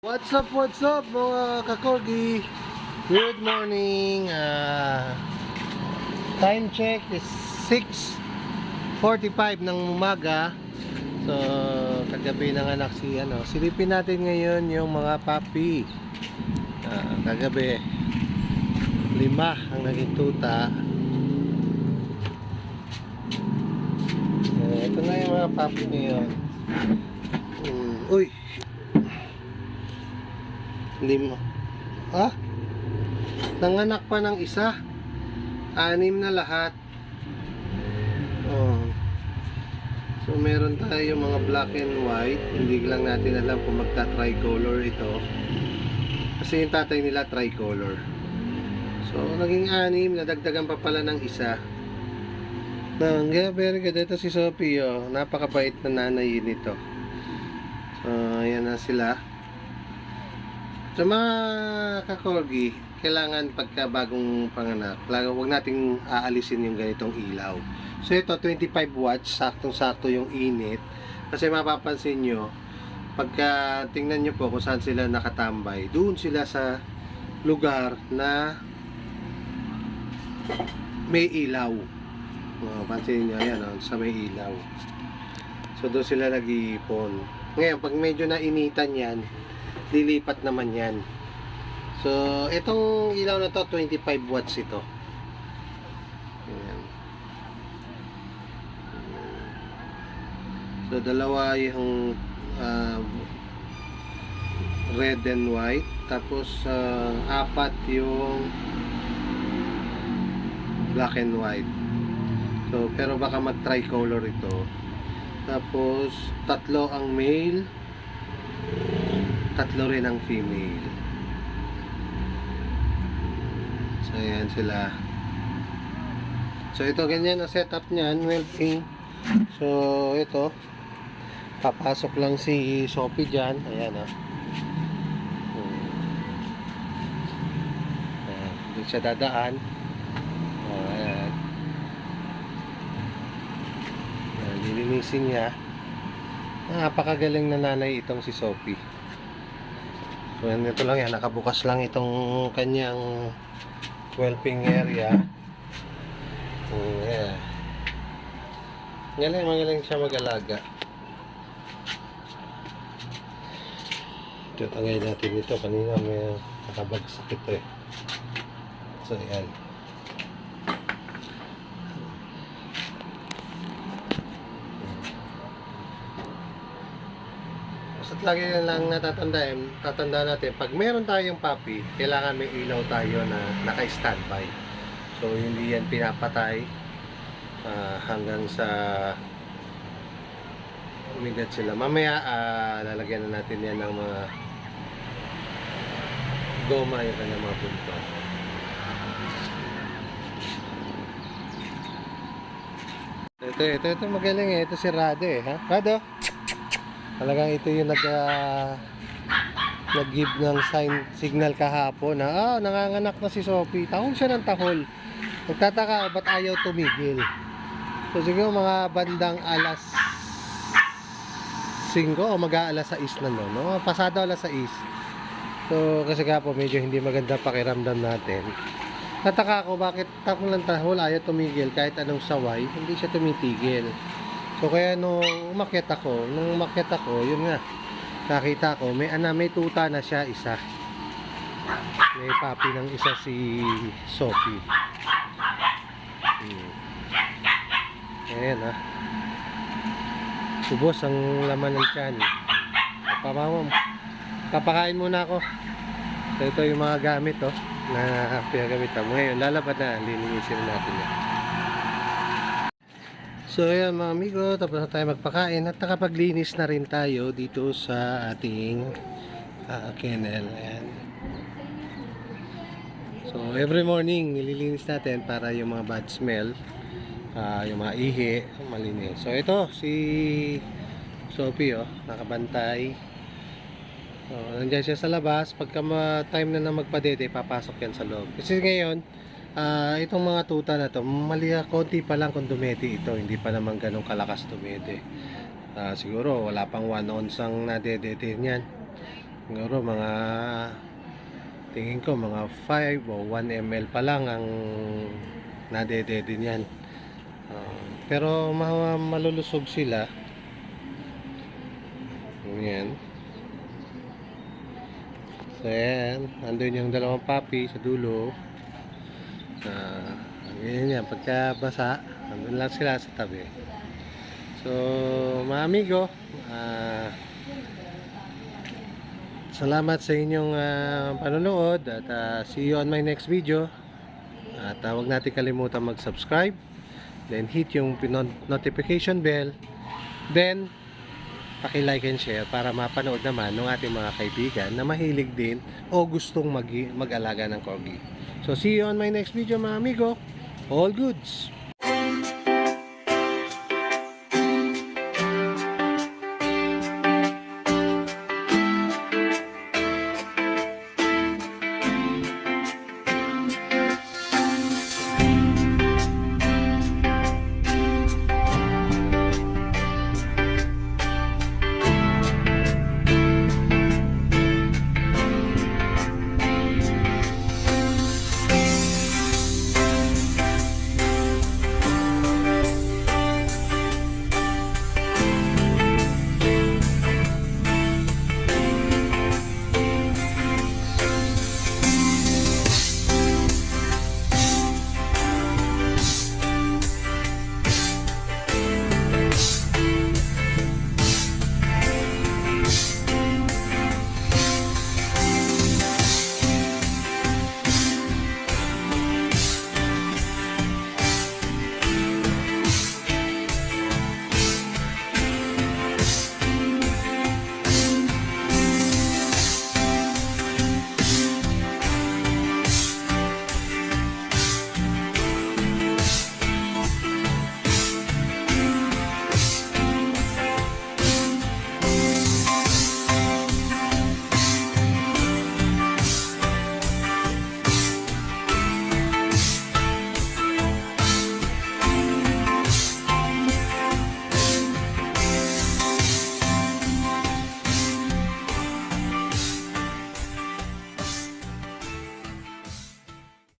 What's up mga kakorgi? Good morning. Time check is 6:45 ng umaga. So, kagabi nanganak silipin natin ngayon yung mga papi. Kagabi 5 ang naging tuta. Ito na yung mga papi ngayon. Uy! 5. Nanganak pa ng isa. 6 na lahat. So meron tayo mga black and white. Hindi lang natin alam kung magta-tricolor ito. Kasi yung tatay nila tricolor. So naging 6, nadagdagan pa pala ng isa. Very good. Ito si Sophie, napakabait na nanay nito. So ayan na sila. Sa mga kakorgi, kailangan pagka bagong panganak, huwag nating aalisin yung ganitong ilaw. So ito 25 watts, saktong-sakto yung init. Kasi mapapansin nyo, pagka tingnan nyo po kung saan sila nakatambay, doon sila sa lugar na may ilaw. Pansin nyo, ayan, sa may ilaw. So doon sila nag-iipon. Ngayon, pag medyo nainitan yan, lilipat naman yan. So, itong ilaw na to 25 watts ito. Ayan. So, dalawa yung red and white. Tapos, 4 yung black and white. So, pero baka mag-tricolor ito. Tapos, 3 ang male, 3 rin ang female. So ayan sila. So ito ganyan ang setup niyan, whelping. So ito papasok lang si Sophie dyan. Ayan hindi siya dadaan. Ayan. Lilinisin niya. Napakagaling na nanay itong si Sophie. So ito lang yan, nakabukas lang itong kanyang whelping area. Yeah. Magaling siya mag-alaga. Ito, tanggalin natin ito. Kanina may nakabagsak ito eh. So yan. At lagi lang tatandaan natin, pag meron tayong puppy, kailangan may ilaw tayo na naka-standby. So hindi yan pinapatay hanggang sa umigat sila. Mamaya lalagyan na natin yan ng mga goma, yung kanyang mga punto. Ito magaling eh. Ito si Rado eh. Rado? Talagang ito yung nag-give ng signal kahapon na nanganganak na si Sophie. Tahol siya ng tahol. Nagtataka ba't ayaw tumigil. So siguro mga bandang alas 5 o mag-aalas 6 na no? Pasado alas 6. So kasi kahapon medyo hindi maganda pakiramdam natin. Nataka ako bakit tahol ng tahol ayaw tumigil kahit anong saway, hindi siya tumitigil. So kaya nung umakyat ako, yun nga, nakita ko, may tuta na siya isa. May papi ng isa si Sophie. Ayan Ubos ang laman ng tiyan. Papakain muna ako. So ito yung mga gamit na pinagamitan mo. Ngayon, lalabad na, lilinisin natin yan. So ayan mga amigo, tapos na tayo magpakain at nakapaglinis na rin tayo dito sa ating kennel. Ayan. So every morning nililinis natin para yung mga bad smell, yung mga ihi, malinis. So ito si Sophie nakabantay. Nandiyan siya sa labas. Pagka time na magpadede, papasok yan sa loob. Kasi ngayon itong mga tuta na to, konti pa lang kung dumede ito, hindi pa naman ganun kalakas dumede. Siguro wala pang 1 ounce ang nadedede niyan. Siguro mga tingin ko mga 5 o 1 ml pa lang ang nadedede niyan. Pero malulusog sila. Ayan. So ayan, andun yung dalawang puppy sa dulo. Ganyan yan, pagka basa, andun lang sila sa tabi. So mga amigo, salamat sa inyong panonood at see you on my next video. At huwag natin kalimutan mag-subscribe, then hit yung notification bell, then paki-like and share para mapanood naman ng ating mga kaibigan na mahilig din o gustong mag-alaga ng corgi. So see you on my next video mga amigo. All goods!